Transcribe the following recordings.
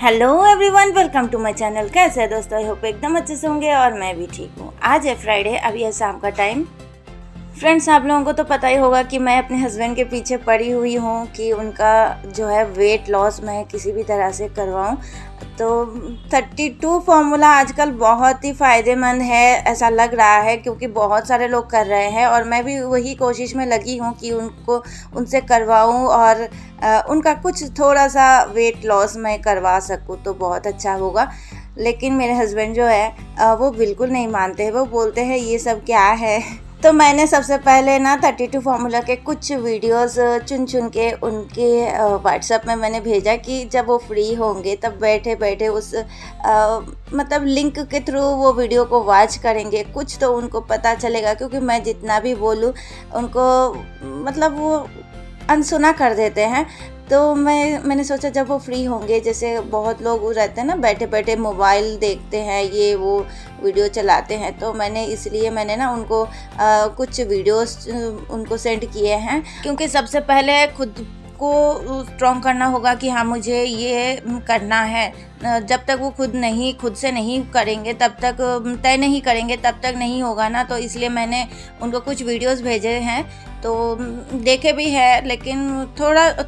Hello everyone, welcome to my channel. कैसे है दोस्तों? आई होप एकदम अच्छे से होंगे और मैं भी ठीक हूँ। आज है फ्राइडे, अभी है शाम का टाइम। फ्रेंड्स, आप लोगों को तो पता ही होगा कि मैं अपने हस्बैंड के पीछे पड़ी हुई हूँ कि उनका जो है वेट लॉस मैं किसी भी तरह से करवाऊँ। तो 32 फार्मूला आजकल बहुत ही फ़ायदेमंद है ऐसा लग रहा है, क्योंकि बहुत सारे लोग कर रहे हैं और मैं भी वही कोशिश में लगी हूँ कि उनसे करवाऊँ और उनका कुछ थोड़ा सा वेट लॉस मैं करवा सकूँ तो बहुत अच्छा होगा। लेकिन मेरे हस्बैंड जो है वो बिल्कुल नहीं मानते हैं। वो बोलते हैं ये सब क्या है। तो मैंने सबसे पहले ना 32 फार्मूला के कुछ वीडियोस चुन के उनके व्हाट्सएप में मैंने भेजा कि जब वो फ्री होंगे तब बैठे बैठे उस मतलब लिंक के थ्रू वो वीडियो को वॉच करेंगे, कुछ तो उनको पता चलेगा। क्योंकि मैं जितना भी बोलूँ उनको मतलब वो अनसुना कर देते हैं। तो मैंने सोचा जब वो फ्री होंगे, जैसे बहुत लोग रहते हैं ना बैठे बैठे मोबाइल देखते हैं, ये वो वीडियो चलाते हैं, तो मैंने ना उनको कुछ वीडियोस उनको सेंड किए हैं। क्योंकि सबसे पहले खुद को स्ट्रॉन्ग करना होगा कि हाँ मुझे ये करना है। जब तक वो खुद से नहीं करेंगे, तब तक तय नहीं करेंगे, तब तक नहीं होगा ना। तो इसलिए मैंने उनको कुछ वीडियोस भेजे हैं, तो देखे भी है। लेकिन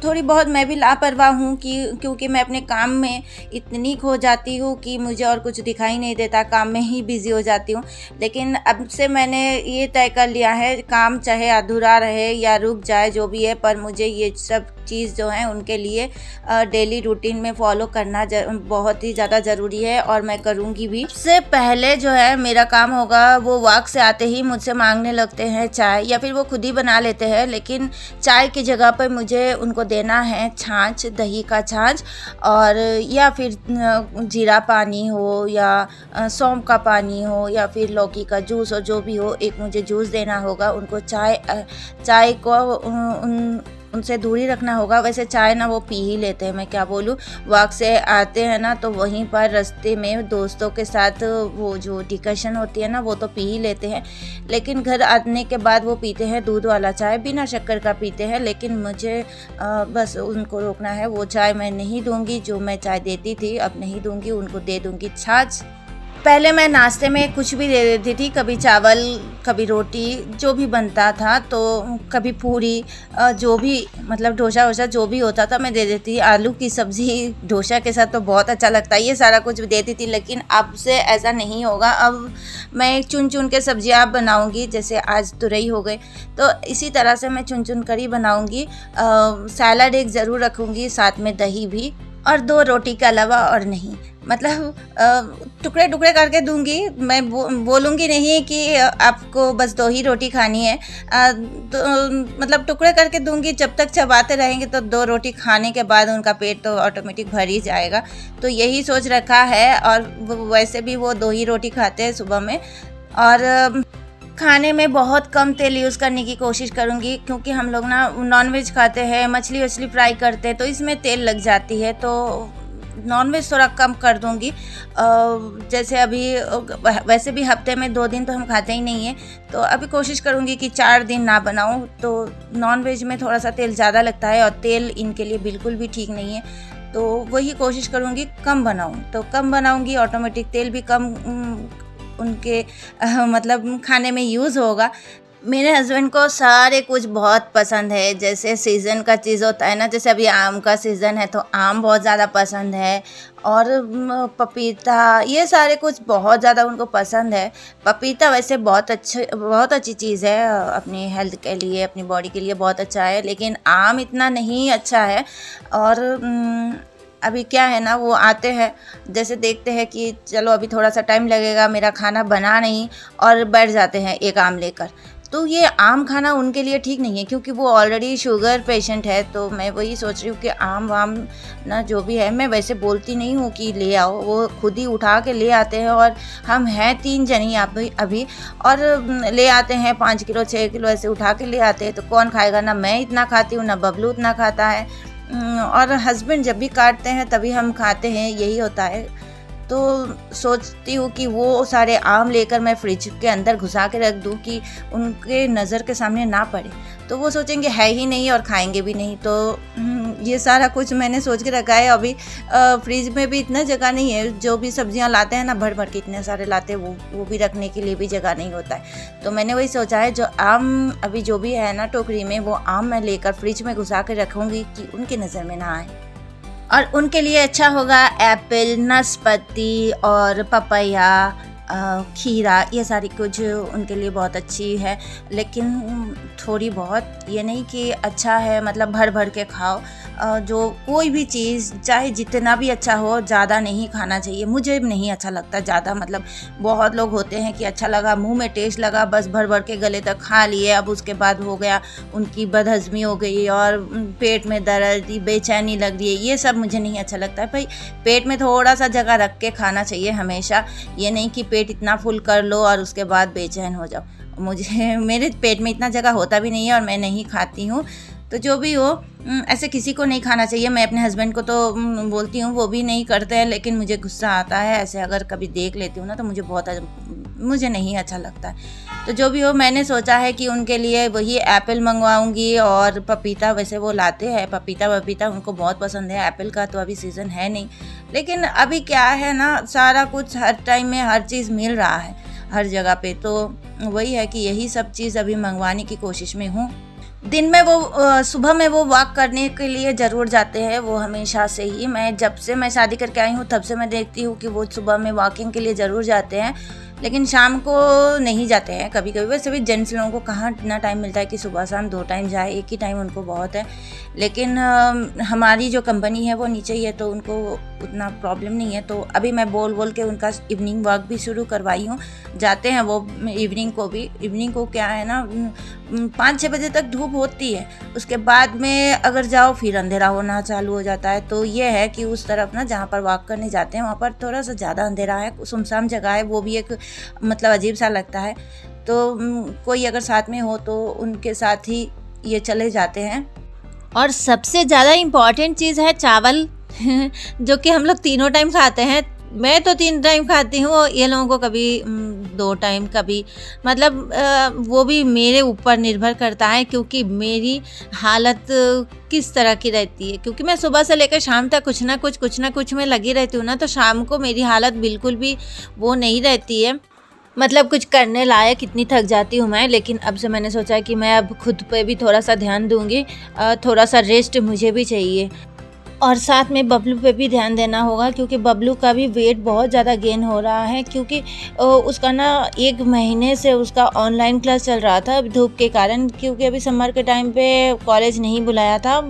थोड़ी बहुत मैं भी लापरवाह हूँ क्योंकि मैं अपने काम में इतनी खो जाती हूँ कि मुझे और कुछ दिखाई नहीं देता, काम में ही बिज़ी हो जाती हूँ। लेकिन अब से मैंने ये तय कर लिया है, काम चाहे अधूरा रहे या रुक जाए जो भी है, पर मुझे ये सब चीज़ जो है उनके लिए डेली रूटीन में फॉलो करना बहुत ही ज़्यादा ज़रूरी है और मैं करूँगी भी। सबसे पहले जो है मेरा काम होगा, वो वॉक से आते ही मुझसे मांगने लगते हैं चाय, या फिर वो खुद ही बना लेते हैं। लेकिन चाय की जगह पर मुझे उनको देना है छाछ, दही का छाछ, और या फिर जीरा पानी हो या सौंफ का पानी हो या फिर लौकी का जूस हो, जो भी हो, एक मुझे जूस देना होगा उनको। चाय को उनसे दूरी रखना होगा। वैसे चाय ना वो पी ही लेते हैं, मैं क्या बोलूँ। वॉक से आते हैं ना तो वहीं पर रास्ते में दोस्तों के साथ वो जो डिस्कशन होती है ना वो तो पी ही लेते हैं। लेकिन घर आने के बाद वो पीते हैं दूध वाला चाय, बिना शक्कर का पीते हैं। लेकिन मुझे बस उनको रोकना है। वो चाय मैं नहीं दूंगी, जो मैं चाय देती थी अब नहीं दूंगी, उनको दे दूंगी छाछ। पहले मैं नाश्ते में कुछ भी दे देती थी, कभी चावल, कभी रोटी, जो भी बनता था, तो कभी पूरी, जो भी मतलब डोसा वोसा जो भी होता था मैं दे देती। आलू की सब्ज़ी डोसा के साथ तो बहुत अच्छा लगता है, ये सारा कुछ देती थी। लेकिन अब से ऐसा नहीं होगा। अब मैं चुन के सब्जियाँ बनाऊँगी। जैसे आज तुरई हो गए तो इसी तरह से मैं चुन कर ही बनाऊँगी। सैलड एक ज़रूर रखूँगी, साथ में दही भी, और 2 रोटी के अलावा और नहीं। मतलब टुकड़े टुकड़े करके दूंगी। मैं बोलूँगी नहीं कि आपको बस 2 ही रोटी खानी है, तो मतलब टुकड़े करके दूंगी। जब तक चबाते रहेंगे तो 2 रोटी खाने के बाद उनका पेट तो ऑटोमेटिक भर ही जाएगा। तो यही सोच रखा है। और वैसे भी वो 2 ही रोटी खाते हैं सुबह में। और खाने में बहुत कम तेल यूज़ करने की कोशिश करूँगी, क्योंकि हम लोग ना नॉनवेज खाते हैं, मछली वछली फ्राई करते हैं, तो इसमें तेल लग जाती है। तो नॉनवेज थोड़ा कम कर दूँगी। जैसे अभी वैसे भी हफ्ते में 2 दिन तो हम खाते ही नहीं हैं, तो अभी कोशिश करूँगी कि 4 दिन ना बनाऊँ। तो नॉनवेज में थोड़ा सा तेल ज़्यादा लगता है और तेल इनके लिए बिल्कुल भी ठीक नहीं है। तो वही कोशिश करूँगी कम बनाऊँ। तो कम बनाऊँगी, ऑटोमेटिक तेल भी कम उनके मतलब खाने में यूज़ होगा। मेरे हस्बैंड को सारे कुछ बहुत पसंद है। जैसे सीज़न का चीज़ होता है ना, जैसे अभी आम का सीज़न है तो आम बहुत ज़्यादा पसंद है, और पपीता, ये सारे कुछ बहुत ज़्यादा उनको पसंद है। पपीता वैसे बहुत अच्छी चीज़ है, अपनी हेल्थ के लिए, अपनी बॉडी के लिए बहुत अच्छा है। लेकिन आम इतना नहीं अच्छा है। और अभी क्या है ना, वो आते हैं, जैसे देखते हैं कि चलो अभी थोड़ा सा टाइम लगेगा, मेरा खाना बना नहीं, और बैठ जाते हैं एक आम लेकर। तो ये आम खाना उनके लिए ठीक नहीं है, क्योंकि वो ऑलरेडी शुगर पेशेंट है। तो मैं वही सोच रही हूँ कि आम वाम ना जो भी है, मैं वैसे बोलती नहीं हूँ कि ले आओ, वो खुद ही उठा के ले आते हैं। और हम हैं 3 जनी अभी, और ले आते हैं 5 किलो 6 किलो ऐसे उठा के ले आते हैं। तो कौन खाएगा? ना मैं इतना खाती हूँ, ना बबलू उतना खाता है। और हस्बैंड जब भी काटते हैं तभी हम खाते हैं, यही होता है। तो सोचती हूँ कि वो सारे आम लेकर मैं फ्रिज के अंदर घुसा के रख दूँ कि उनके नज़र के सामने ना पड़े, तो वो सोचेंगे है ही नहीं और खाएंगे भी नहीं। तो ये सारा कुछ मैंने सोच के रखा है। अभी फ्रिज में भी इतना जगह नहीं है, जो भी सब्जियां लाते हैं ना भर भर के इतने सारे लाते हैं, वो भी रखने के लिए भी जगह नहीं होता है। तो मैंने वही सोचा है जो आम अभी जो भी है ना टोकरी में, वो आम मैं लेकर फ्रिज में घुसा कर रखूँगी कि उनकी नज़र में ना आए। और उनके लिए अच्छा होगा एप्पल, नाशपाती और पपैया, खीरा, ये सारी कुछ उनके लिए बहुत अच्छी है। लेकिन थोड़ी बहुत, ये नहीं कि अच्छा है मतलब भर भर के खाओ। जो कोई भी चीज़ चाहे जितना भी अच्छा हो, ज़्यादा नहीं खाना चाहिए। मुझे नहीं अच्छा लगता ज़्यादा, मतलब बहुत लोग होते हैं कि अच्छा लगा, मुंह में टेस्ट लगा, बस भर भर के गले तक खा लिए, अब उसके बाद हो गया उनकी बदहज़मी हो गई और पेट में दर्द, बेचैनी लग रही है। ये सब मुझे नहीं अच्छा लगता है। भाई पेट में थोड़ा सा जगह रख के खाना चाहिए हमेशा, ये नहीं कि पेट इतना फुल कर लो और उसके बाद बेचैन हो जाओ। मेरे पेट में इतना जगह होता भी नहीं है और मैं नहीं खाती हूँ। तो जो भी हो, ऐसे किसी को नहीं खाना चाहिए। मैं अपने हस्बैंड को तो बोलती हूँ, वो भी नहीं करते हैं, लेकिन मुझे गुस्सा आता है ऐसे अगर कभी देख लेती हूँ ना, तो मुझे नहीं अच्छा लगता है। तो जो भी हो, मैंने सोचा है कि उनके लिए वही एप्पल मंगवाऊंगी और पपीता। वैसे वो लाते हैं पपीता उनको बहुत पसंद है। एप्पल का तो अभी सीज़न है नहीं, लेकिन अभी क्या है ना, सारा कुछ हर टाइम में हर चीज़ मिल रहा है हर जगह पे। तो वही है कि यही सब चीज़ अभी मंगवाने की कोशिश में हूँ। दिन में वो सुबह में वो वॉक करने के लिए ज़रूर जाते हैं, वो हमेशा से ही। जब से मैं शादी करके आई हूँ तब से मैं देखती हूँ कि वो सुबह में वॉकिंग के लिए ज़रूर जाते हैं, लेकिन शाम को नहीं जाते हैं कभी कभी। वैसे भी जेंट्स लोगों को कहाँ इतना टाइम मिलता है कि सुबह शाम 2 टाइम जाए, एक ही टाइम उनको बहुत है। लेकिन हमारी जो कंपनी है वो नीचे ही है, तो उनको उतना प्रॉब्लम नहीं है। तो अभी मैं बोल के उनका इवनिंग वॉक भी शुरू करवाई हूँ। जाते हैं वो इवनिंग को क्या है ना, 5-6 बजे तक धूप होती है, उसके बाद में अगर जाओ फिर अंधेरा होना चालू हो जाता है। तो ये है कि उस तरफ ना जहाँ पर वॉक करने जाते हैं वहाँ पर थोड़ा सा ज़्यादा अंधेरा है, सुनसान जगह है, वो भी एक मतलब अजीब सा लगता है। तो कोई अगर साथ में हो तो उनके साथ ही ये चले जाते हैं। और सबसे ज़्यादा इम्पॉर्टेंट चीज़ है चावल जो कि हम लोग 3 टाइम खाते हैं। मैं तो 3 टाइम खाती हूँ, ये लोगों को कभी 2 टाइम, कभी मतलब वो भी मेरे ऊपर निर्भर करता है, क्योंकि मेरी हालत किस तरह की रहती है। क्योंकि मैं सुबह से लेकर शाम तक कुछ ना कुछ में लगी रहती हूँ ना, तो शाम को मेरी हालत बिल्कुल भी वो नहीं रहती है, मतलब कुछ करने लायक, इतनी थक जाती हूँ मैं। लेकिन अब से मैंने सोचा कि मैं अब खुद पे भी थोड़ा सा ध्यान दूँगी, थोड़ा सा रेस्ट मुझे भी चाहिए। और साथ में बबलू पे भी ध्यान देना होगा, क्योंकि बबलू का भी वेट बहुत ज़्यादा गेन हो रहा है। क्योंकि उसका ना 1 महीने से उसका ऑनलाइन क्लास चल रहा था धूप के कारण, क्योंकि अभी समर के टाइम पे कॉलेज नहीं बुलाया था,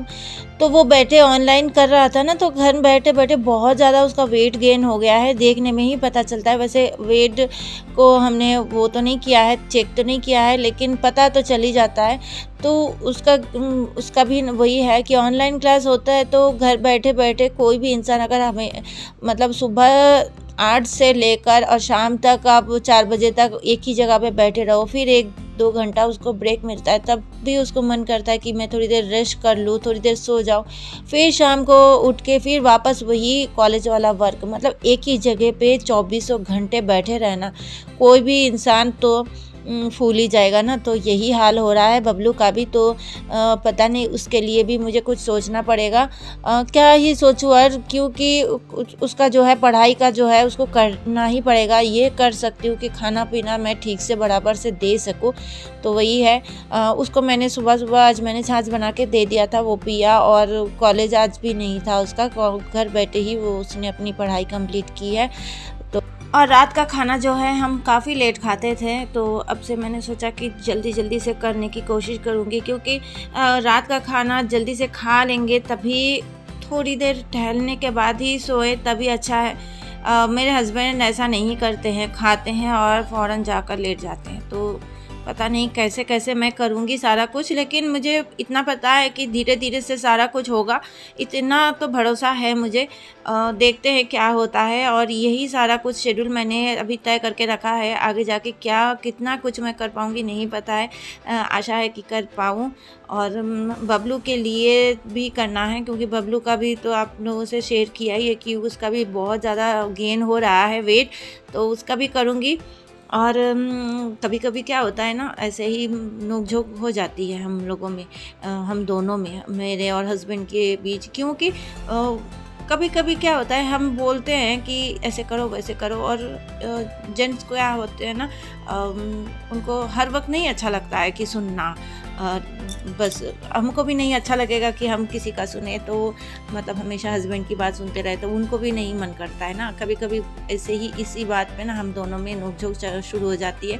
तो वो बैठे ऑनलाइन कर रहा था ना, तो घर बैठे बैठे बहुत ज़्यादा उसका वेट गेन हो गया है, देखने में ही पता चलता है। वैसे वेट को हमने वो तो नहीं किया है, चेक तो नहीं किया है, लेकिन पता तो चल ही जाता है। तो उसका भी वही है कि ऑनलाइन क्लास होता है, तो घर बैठे बैठे कोई भी इंसान अगर हमें मतलब सुबह 8 से लेकर और शाम तक आप 4 बजे तक एक ही जगह पे बैठे रहो, फिर 1-2 घंटा उसको ब्रेक मिलता है, तब भी उसको मन करता है कि मैं थोड़ी देर रेस्ट कर लूँ, थोड़ी देर सो जाऊँ, फिर शाम को उठ के फिर वापस वही कॉलेज वाला वर्क। मतलब एक ही जगह पे 24 घंटे बैठे रहना, कोई भी इंसान तो फूल ही जाएगा ना। तो यही हाल हो रहा है बबलू का भी। तो पता नहीं, उसके लिए भी मुझे कुछ सोचना पड़ेगा। क्या ही सोचूं, और क्योंकि उसका जो है पढ़ाई का जो है उसको करना ही पड़ेगा। ये कर सकती हूँ कि खाना पीना मैं ठीक से बराबर से दे सकूँ, तो वही है। उसको मैंने सुबह आज मैंने छाछ बना के दे दिया था, वो पिया, और कॉलेज आज भी नहीं था उसका, घर बैठे ही वो उसने अपनी पढ़ाई कंप्लीट की है। और रात का खाना जो है हम काफ़ी लेट खाते थे, तो अब से मैंने सोचा कि जल्दी से करने की कोशिश करूँगी, क्योंकि रात का खाना जल्दी से खा लेंगे तभी थोड़ी देर टहलने के बाद ही सोए तभी अच्छा है। मेरे हस्बैंड ऐसा नहीं करते हैं, खाते हैं और फ़ौरन जाकर लेट जाते हैं। तो पता नहीं कैसे मैं करूँगी सारा कुछ, लेकिन मुझे इतना पता है कि धीरे धीरे से सारा कुछ होगा, इतना तो भरोसा है मुझे। देखते हैं क्या होता है। और यही सारा कुछ शेड्यूल मैंने अभी तय करके रखा है, आगे जाके कितना कुछ मैं कर पाऊँगी नहीं पता है। आशा है कि कर पाऊँ। और बबलू के लिए भी करना है, क्योंकि बबलू का भी तो आप लोगों से शेयर किया ही है कि उसका भी बहुत ज़्यादा गेन हो रहा है वेट, तो उसका भी करूँगी। और कभी कभी क्या होता है ना, ऐसे ही नोक-झोंक हो जाती है हम लोगों में, हम दोनों में, मेरे और हस्बैंड के बीच। क्योंकि कभी कभी क्या होता है, हम बोलते हैं कि ऐसे करो वैसे करो, और जेंट्स क्या होते हैं ना, उनको हर वक्त नहीं अच्छा लगता है कि सुनना। बस हमको भी नहीं अच्छा लगेगा कि हम किसी का सुने, तो मतलब हमेशा हस्बैंड की बात सुनते रहे तो उनको भी नहीं मन करता है ना। कभी कभी ऐसे ही इसी बात पे ना हम दोनों में नोक-झोंक शुरू हो जाती है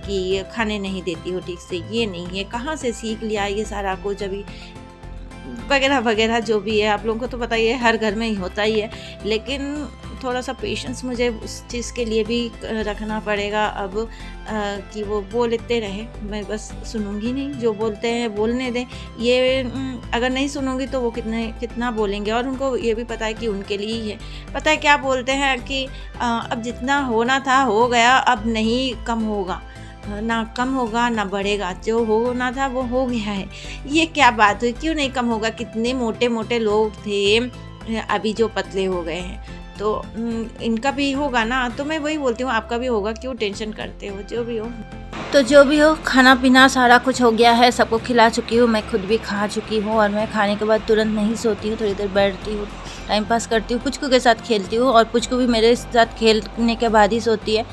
कि खाने नहीं देती हो ठीक से, ये नहीं है, कहाँ से सीख लिया ये सारा कुछ, अभी वगैरह वगैरह जो भी है। आप लोगों को तो पता ही है, हर घर में ही होता ही है। लेकिन थोड़ा सा पेशेंस मुझे उस चीज़ के लिए भी रखना पड़ेगा अब, कि वो बोलते रहे, मैं बस सुनूंगी नहीं, जो बोलते हैं बोलने दें। ये अगर नहीं सुनूंगी तो वो कितना बोलेंगे, और उनको ये भी पता है कि उनके लिए ही है। पता है क्या बोलते हैं कि अब जितना होना था हो गया, अब नहीं कम होगा, ना कम होगा ना बढ़ेगा, जो होना था वो हो गया है। ये क्या बात हुई, क्यों नहीं कम होगा? कितने मोटे मोटे लोग थे, अभी जो पतले हो गए हैं, तो इनका भी होगा ना। तो मैं वही बोलती हूँ, आपका भी होगा, क्यों टेंशन करते हो? जो भी हो, तो जो भी हो, खाना पीना सारा कुछ हो गया है, सबको खिला चुकी हूँ, मैं खुद भी खा चुकी हूँ। और मैं खाने के बाद तुरंत नहीं सोती हूँ, थोड़ी देर बैठती हूँ, टाइम पास करती हूँ, पुचकू के साथ खेलती हूँ, और पुचकू भी मेरे साथ खेलने के बाद ही सोती है।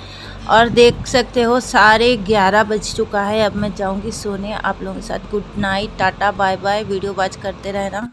और देख सकते हो 11:30 बज चुका है, अब मैं जाऊँगी सोने। आप लोगों के साथ good night, tata bye bye, video watch करते रहना।